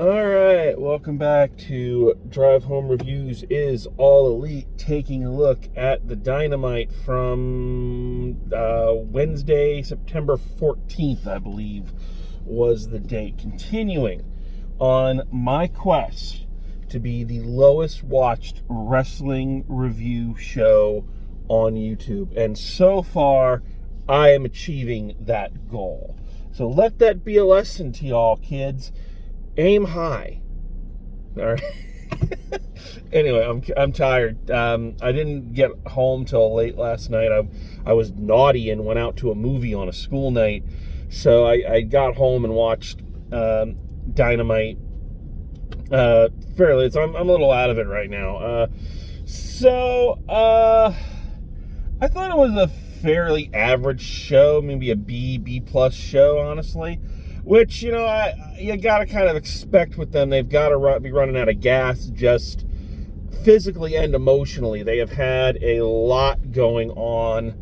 Alright, welcome back to Drive Home Reviews is All Elite, taking a look at the Dynamite from Wednesday, September 14th, I believe, was the date. Continuing on my quest to be the lowest watched wrestling review show on YouTube. And so far, I am achieving that goal. So let that be a lesson to y'all, kids. Aim high. All right. Anyway, I'm tired. I didn't get home till late last night. I was naughty and went out to a movie on a school night. So I got home and watched Dynamite fairly. So I'm a little out of it right now. I thought it was a fairly average show, maybe a B plus show, honestly. Which, you got to kind of expect with them. They've got to be running out of gas just physically and emotionally. They have had a lot going on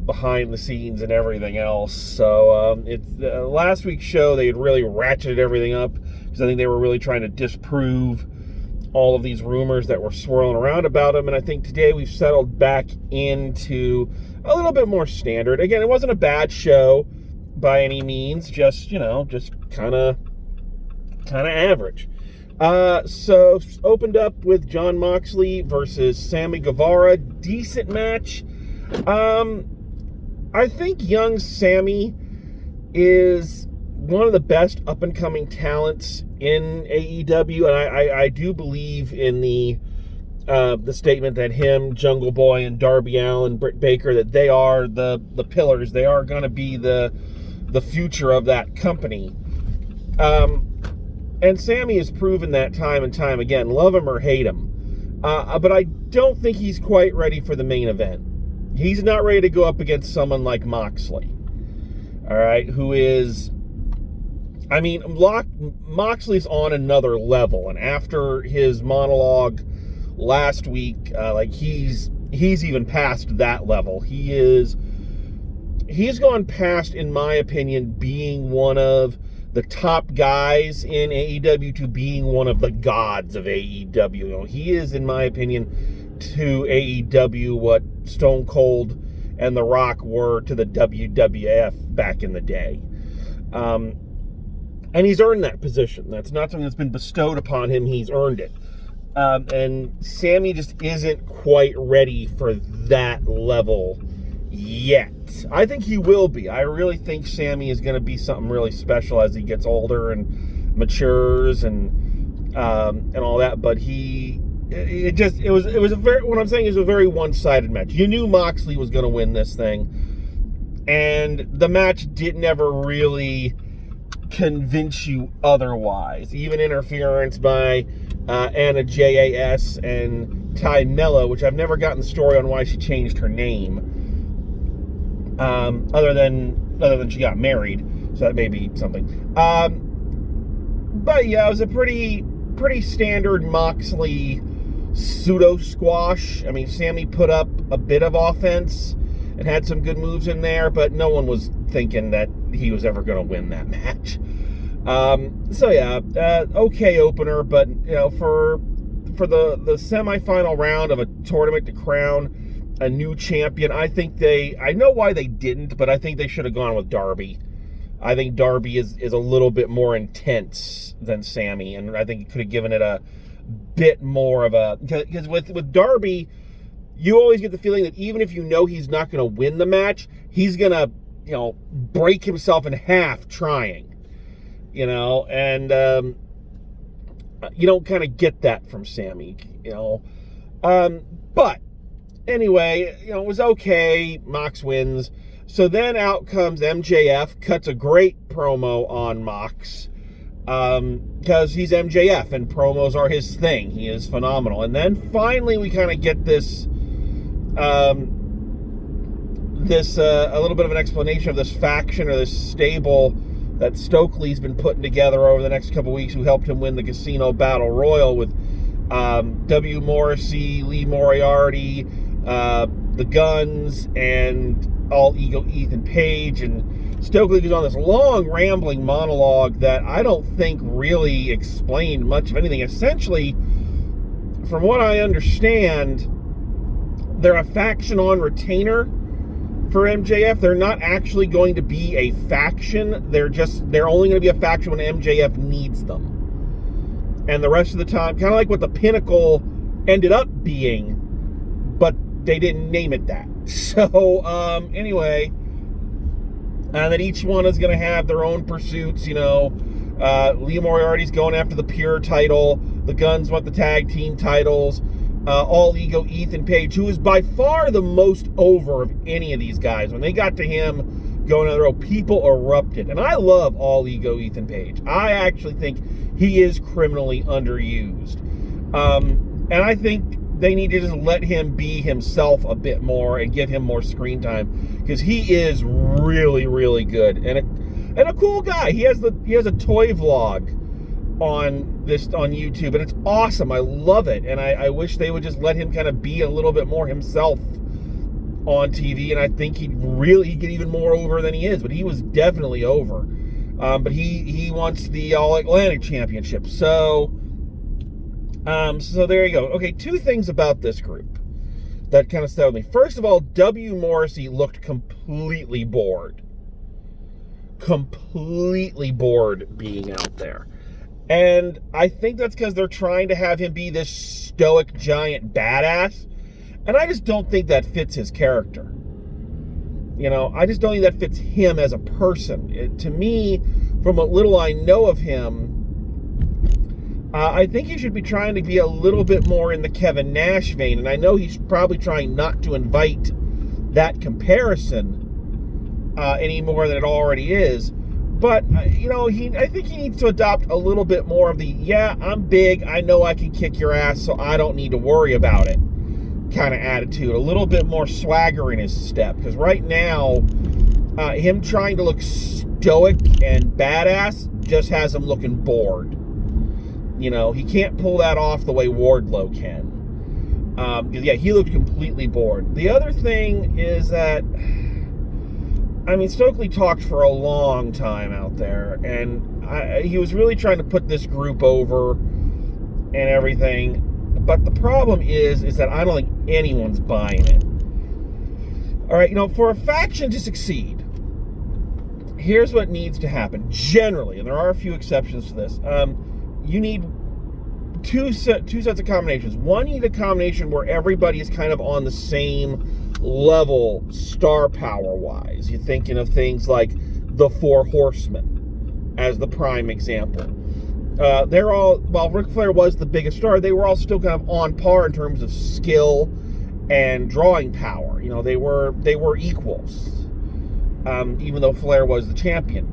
behind the scenes and everything else. So it's last week's show, they had really ratcheted everything up because I think they were really trying to disprove all of these rumors that were swirling around about them. And I think today we've settled back into a little bit more standard. Again, it wasn't a bad show by any means, just kind of average. So opened up with Jon Moxley versus Sammy Guevara. Decent match. I think young Sammy is one of the best up-and-coming talents in AEW, and I do believe in the statement that him, Jungle Boy, and Darby Allin, Britt Baker, that they are the pillars. They are going to be the future of that company. And Sammy has proven that time and time again. Love him or hate him. But I don't think he's quite ready for the main event. He's not ready to go up against someone like Moxley. All right, who is... Moxley's on another level. And after his monologue last week, he's even past that level. He's gone past, in my opinion, being one of the top guys in AEW to being one of the gods of AEW. He is, in my opinion, to AEW what Stone Cold and The Rock were to the WWF back in the day. And he's earned that position. That's not something that's been bestowed upon him. He's earned it. And Sammy just isn't quite ready for that level yet. I think he will be. I really think Sammy is going to be something really special as he gets older and matures and all that. But it was a very, what I'm saying is a very one-sided match. You knew Moxley was going to win this thing, and the match didn't ever really convince you otherwise. Even interference by Anna JAS and Ty Mella, which I've never gotten the story on why she changed her name. Other than she got married, so that may be something. But yeah, it was a pretty standard Moxley pseudo squash. Sammy put up a bit of offense and had some good moves in there, but no one was thinking that he was ever going to win that match. Okay opener, but for the semifinal round of a tournament to crown a new champion, I know why they didn't, but I think they should have gone with Darby. I think Darby is a little bit more intense than Sammy, and I think he could have given it a bit more of a, because with Darby, you always get the feeling that even if you know he's not going to win the match, he's going to, break himself in half trying, and you don't kind of get that from Sammy, but anyway, it was okay. Mox wins. So then out comes MJF, cuts a great promo on Mox, because he's MJF and promos are his thing. He is phenomenal. And then finally we kind of get this a little bit of an explanation of this faction or this stable that Stokely's been putting together over the next couple weeks, who helped him win the Casino Battle Royal with W. Morrissey, Lee Moriarty, the Guns, and All Ego Ethan Page, and Stokely goes on this long, rambling monologue that I don't think really explained much of anything. Essentially, from what I understand, they're a faction on retainer for MJF. They're not actually going to be a faction. They're only going to be a faction when MJF needs them. And the rest of the time, kind of like what the Pinnacle ended up being, but they didn't name it that. So, anyway, and then each one is going to have their own pursuits, Lee Moriarty's going after the Pure title. The Guns want the tag team titles. All Ego Ethan Page, who is by far the most over of any of these guys. When they got to him going on the road, people erupted. And I love All Ego Ethan Page. I actually think he is criminally underused. And I think they need to just let him be himself a bit more and give him more screen time, because he is really, really good and a cool guy. He has a toy vlog on YouTube, and it's awesome. I love it, and I wish they would just let him kind of be a little bit more himself on TV, and I think he'd get even more over than he is, but he was definitely over. But he wants the All Atlantic Championship. So there you go. Okay, two things about this group that kind of stunned me. First of all, W. Morrissey looked completely bored being out there. And I think that's because they're trying to have him be this stoic giant badass. And I just don't think that fits his character. I just don't think that fits him as a person. To me, from what little I know of him, I think he should be trying to be a little bit more in the Kevin Nash vein. And I know he's probably trying not to invite that comparison any more than it already is. But, I think he needs to adopt a little bit more of the, yeah, I'm big, I know I can kick your ass, so I don't need to worry about it kind of attitude. A little bit more swagger in his step. Because right now, him trying to look stoic and badass just has him looking bored. He can't pull that off the way Wardlow can. Because, yeah, he looked completely bored. The other thing is that, Stokely talked for a long time out there, and he was really trying to put this group over and everything. But the problem is that I don't think anyone's buying it. All right, for a faction to succeed, here's what needs to happen. Generally, and there are a few exceptions to this, you need two sets of combinations. One, you need a combination where everybody is kind of on the same level star power wise. You're thinking of things like the Four Horsemen as the prime example. They're all, while Ric Flair was the biggest star, they were all still kind of on par in terms of skill and drawing power. They were equals, even though Flair was the champion.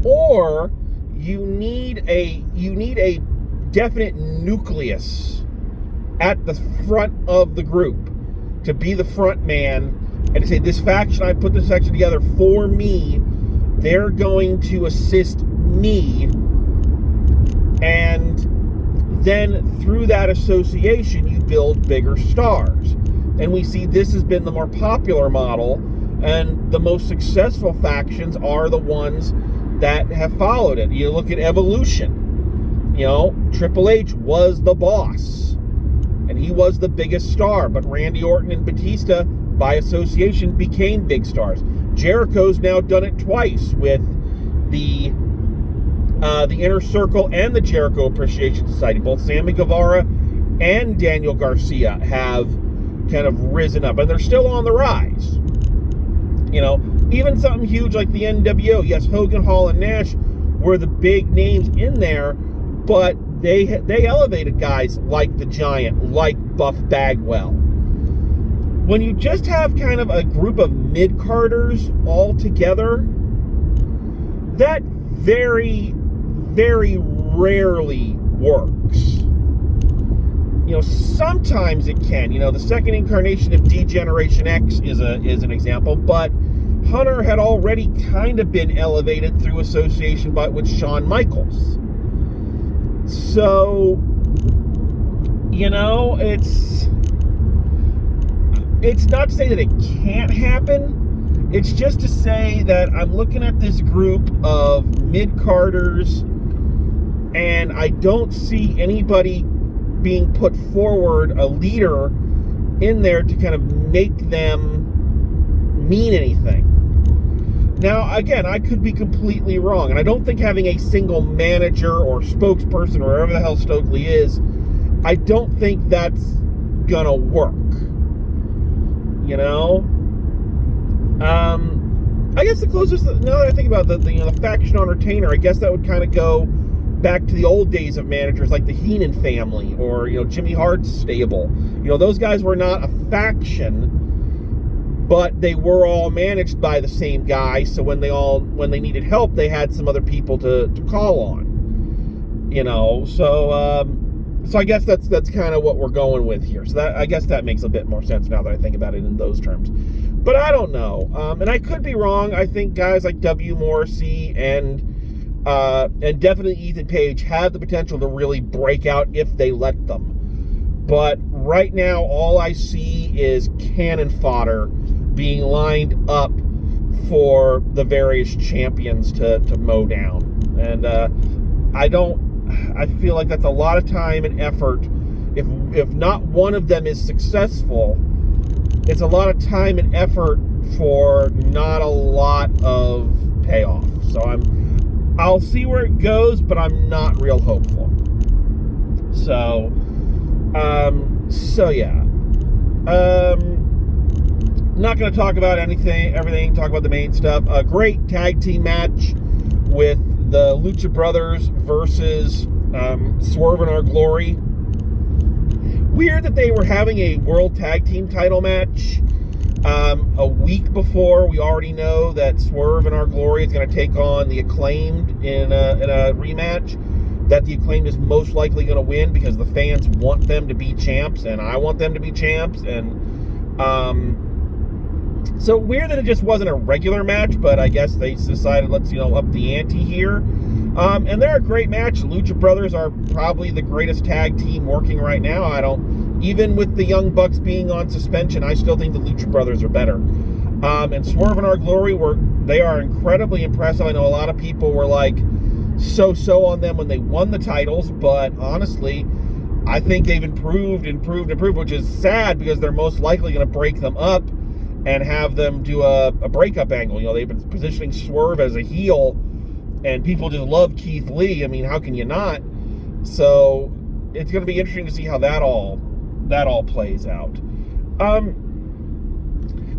Or you need a definite nucleus at the front of the group to be the front man and to say, this faction, I put this faction together for me, they're going to assist me, and then through that association you build bigger stars. And we see this has been the more popular model, and the most successful factions are the ones that have followed it. You look at Evolution. Triple H was the boss, and he was the biggest star, but Randy Orton and Batista, by association, became big stars. Jericho's now done it twice with the Inner Circle and the Jericho Appreciation Society. Both Sammy Guevara and Daniel Garcia have kind of risen up, and they're still on the rise. Even something huge like the NWO. Yes, Hogan, Hall, and Nash were the big names in there, but they elevated guys like the Giant, like Buff Bagwell. When you just have kind of a group of mid-carders all together, that very, very rarely works. Sometimes it can. The second incarnation of D-Generation X is an example, but Hunter had already kind of been elevated through association with Shawn Michaels. So, it's not to say that it can't happen. It's just to say that I'm looking at this group of mid-carders, and I don't see anybody being put forward, a leader in there to kind of make them mean anything. Now, again, I could be completely wrong, and I don't think having a single manager or spokesperson or whatever the hell Stokely is, I don't think that's gonna work. You know? I guess the closest, now that I think about the faction on retainer, I guess that would kind of go back to the old days of managers like the Heenan family or, Jimmy Hart's stable. Those guys were not a faction, but they were all managed by the same guy, so when they needed help, they had some other people to call on. So I guess that's kind of what we're going with here. So I guess that makes a bit more sense now that I think about it in those terms. But I don't know, and I could be wrong. I think guys like W. Morrissey and definitely Ethan Page have the potential to really break out if they let them. But right now, all I see is cannon fodder being lined up for the various champions to mow down. And I feel like that's a lot of time and effort. If not one of them is successful, it's a lot of time and effort for not a lot of payoff. So I'll see where it goes, but I'm not real hopeful. So yeah. Not going to talk about everything, talk about the main stuff. A great tag team match with the Lucha Brothers versus Swerve in Our Glory. Weird that they were having a World Tag Team title match a week before. We already know that Swerve in Our Glory is going to take on the Acclaimed in a rematch. That the Acclaimed is most likely going to win because the fans want them to be champs, and I want them to be champs. And so weird that it just wasn't a regular match, but I guess they decided let's up the ante here. And they're a great match. Lucha Brothers are probably the greatest tag team working right now. Even with the Young Bucks being on suspension, I still think the Lucha Brothers are better. And Swerve in Our Glory, they are incredibly impressive. I know a lot of people were like so on them when they won the titles, but honestly, I think they've improved, which is sad because they're most likely going to break them up and have them do a breakup angle. They've been positioning Swerve as a heel, and people just love Keith Lee. I mean, how can you not? So it's going to be interesting to see how that all plays out.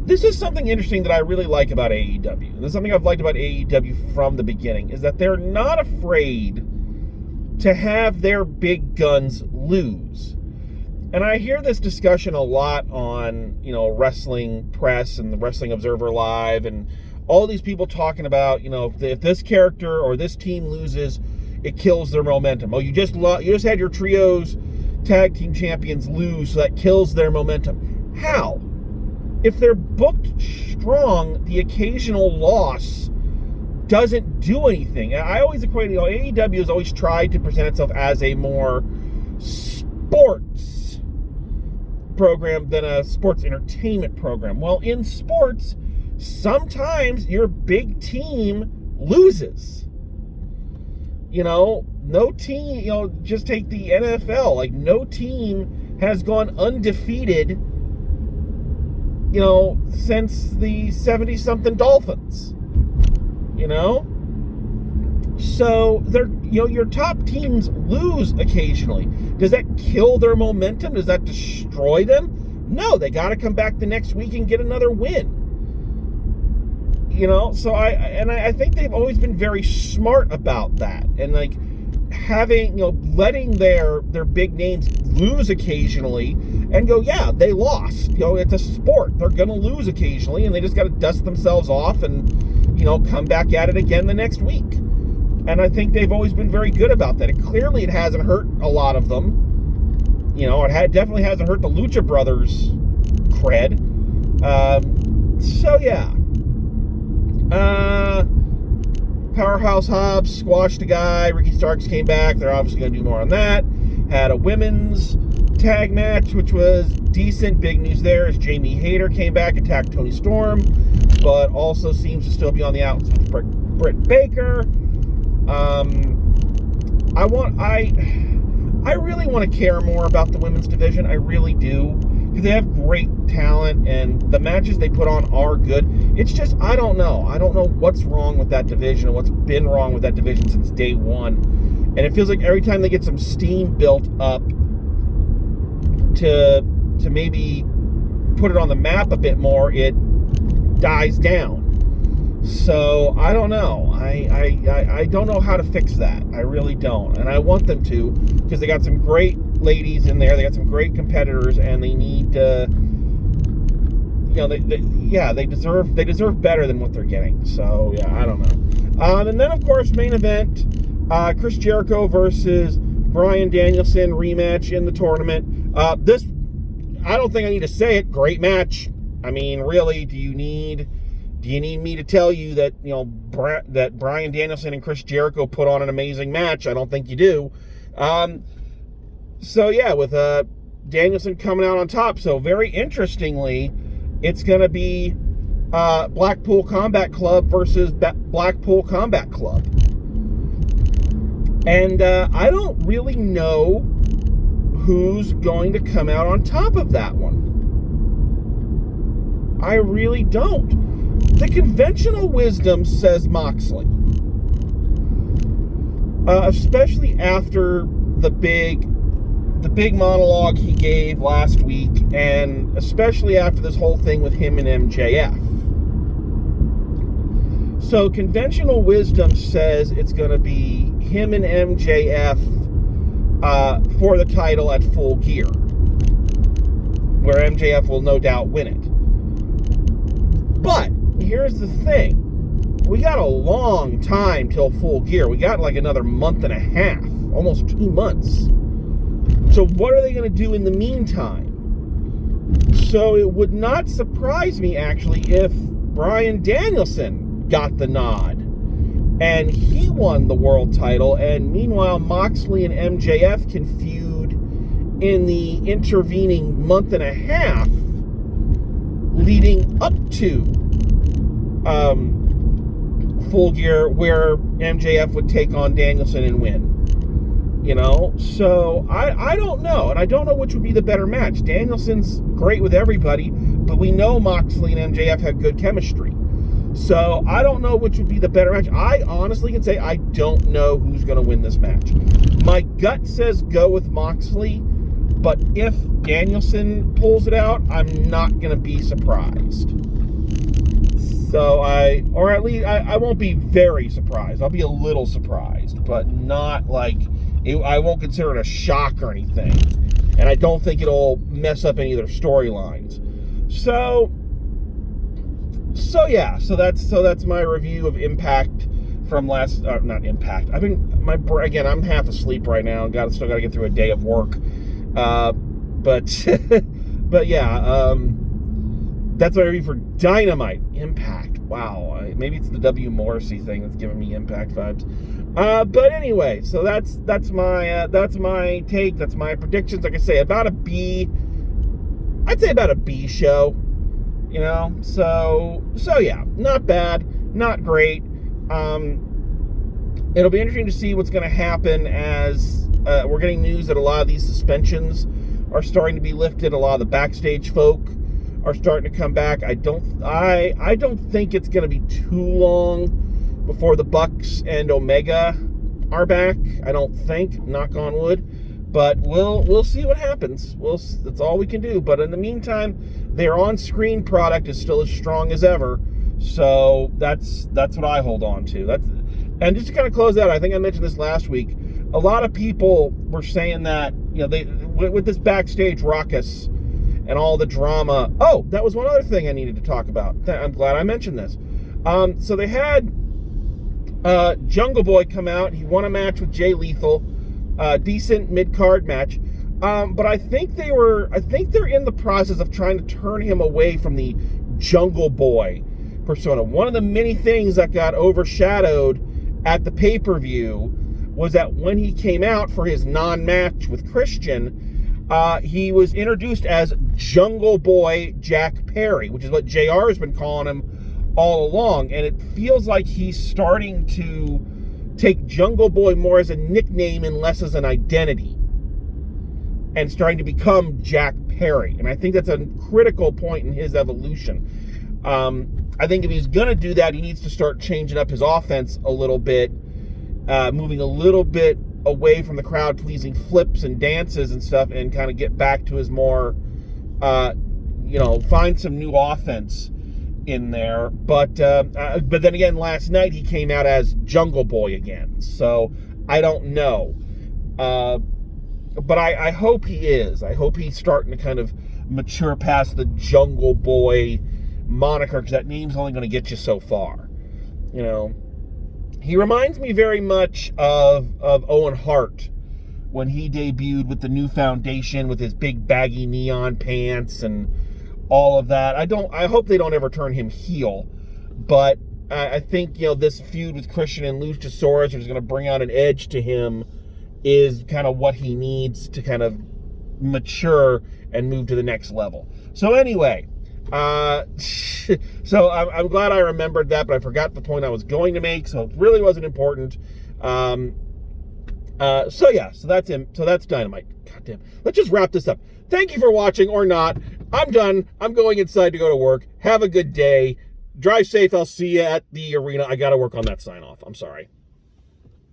This is something interesting that I really like about AEW. This is something I've liked about AEW from the beginning, is that they're not afraid to have their big guns lose. And I hear this discussion a lot on, Wrestling Press and the Wrestling Observer Live, and all these people talking about, if this character or this team loses, it kills their momentum. Oh, you just had your trios tag team champions lose, so that kills their momentum. How? If they're booked strong, the occasional loss doesn't do anything. I always equate, AEW has always tried to present itself as a more sports program than a sports entertainment program. Well, in sports, sometimes your big team loses. No team, just take the NFL. Like, no team has gone undefeated, since the 70-something Dolphins. So your top teams lose occasionally. Does that kill their momentum? Does that destroy them? No, they got to come back the next week and get another win. So I think they've always been very smart about that, and like having letting their big names lose occasionally and go, yeah, they lost. It's a sport. They're gonna lose occasionally, and they just got to dust themselves off and come back at it again the next week. And I think they've always been very good about that. It hasn't hurt a lot of them. It definitely hasn't hurt the Lucha Brothers cred. So yeah. Powerhouse Hobbs squashed a guy. Ricky Starks came back. They're obviously going to do more on that. Had a women's tag match, which was decent. Big news there is Jamie Hayter came back, attacked Toni Storm. but also seems to still be on the outs with Britt Baker. I really want to care more about the women's division. I really do, because they have great talent and the matches they put on are good. It's just, I don't know what's wrong with that division and what's been wrong with that division since day one. And it feels like every time they get some steam built up to maybe put it on the map a bit more, it dies down. So I don't know. I don't know how to fix that. I really don't. And I want them to, because they got some great ladies in there. They got some great competitors, and they need to, they deserve better than what they're getting. So yeah, I don't know. And then of course, main event, Chris Jericho versus Bryan Danielson rematch in the tournament. This, I don't think I need to say it. Great match. I mean, really, do you need me to tell you that, that Bryan Danielson and Chris Jericho put on an amazing match? I don't think you do. So yeah, with Danielson coming out on top. So very interestingly, it's going to be Blackpool Combat Club versus Blackpool Combat Club. And I don't really know who's going to come out on top of that one. I really don't. The conventional wisdom says Moxley. Especially after the big monologue he gave last week, and especially after this whole thing with him and MJF. So conventional wisdom says it's going to be him and MJF for the title at Full Gear, where MJF will no doubt win it. But here's the thing. We got a long time till Full Gear. We got like another month and a half, almost 2 months. So what are they going to do in the meantime? So it would not surprise me, actually, if Bryan Danielson got the nod and he won the world title, and meanwhile Moxley and MJF can feud in the intervening month and a half leading up to Full Gear, where MJF would take on Danielson and win. So I don't know, and I don't know which would be the better match. Danielson's great with everybody, but we know Moxley and MJF have good chemistry. So I don't know which would be the better match. I honestly can say I don't know who's going to win this match. My gut says go with Moxley, but if Danielson pulls it out, I'm not going to be surprised. So I won't be very surprised. I'll be a little surprised, but not like, I won't consider it a shock or anything. And I don't think it'll mess up any of their storylines. So that's my review of Impact from last, not Impact. I'm half asleep right now. Still got to get through a day of work. But yeah, that's my review for Dynamite. Impact. Wow. Maybe it's the W. Morrissey thing that's giving me Impact vibes. But anyway, so that's my take. That's my predictions. Like I say, about a B. I'd say about a B show. So yeah, not bad, not great. It'll be interesting to see what's going to happen as we're getting news that a lot of these suspensions are starting to be lifted. A lot of the backstage folk are starting to come back. I don't think it's going to be too long before the Bucks and Omega are back. I don't think, knock on wood, but we'll see what happens. That's all we can do. But in the meantime, their on-screen product is still as strong as ever. So that's what I hold on to. And just to kind of close out, I think I mentioned this last week. A lot of people were saying that, they with this backstage ruckus and all the drama. Oh, that was one other thing I needed to talk about. I'm glad I mentioned this. So they had Jungle Boy come out. He won a match with Jay Lethal, decent mid-card match. But I think they're in the process of trying to turn him away from the Jungle Boy persona. One of the many things that got overshadowed at the pay-per-view was that when he came out for his non-match with Christian, he was introduced as Jungle Boy Jack Perry, which is what JR has been calling him all along, and it feels like he's starting to take Jungle Boy more as a nickname and less as an identity, and starting to become Jack Perry. And I think that's a critical point in his evolution. I think if he's going to do that, he needs to start changing up his offense a little bit, moving a little bit away from the crowd-pleasing flips and dances and stuff, and kind of get back to his more, find some new offense in there. But then again, last night he came out as Jungle Boy again. So I don't know. But I hope he is. I hope he's starting to kind of mature past the Jungle Boy moniker, because that name's only going to get you so far. He reminds me very much of Owen Hart when he debuted with the New Foundation with his big baggy neon pants and all of that. I hope they don't ever turn him heel, but I think this feud with Christian and Luchasaurus, which is going to bring out an edge to him, is kind of what he needs to kind of mature and move to the next level. So anyway, so I'm glad I remembered that, but I forgot the point I was going to make, so it really wasn't important. So that's him. So that's Dynamite. Goddamn. Let's just wrap this up. Thank you for watching, or not. I'm done. I'm going inside to go to work. Have a good day. Drive safe. I'll see you at the arena. I got to work on that sign off. I'm sorry.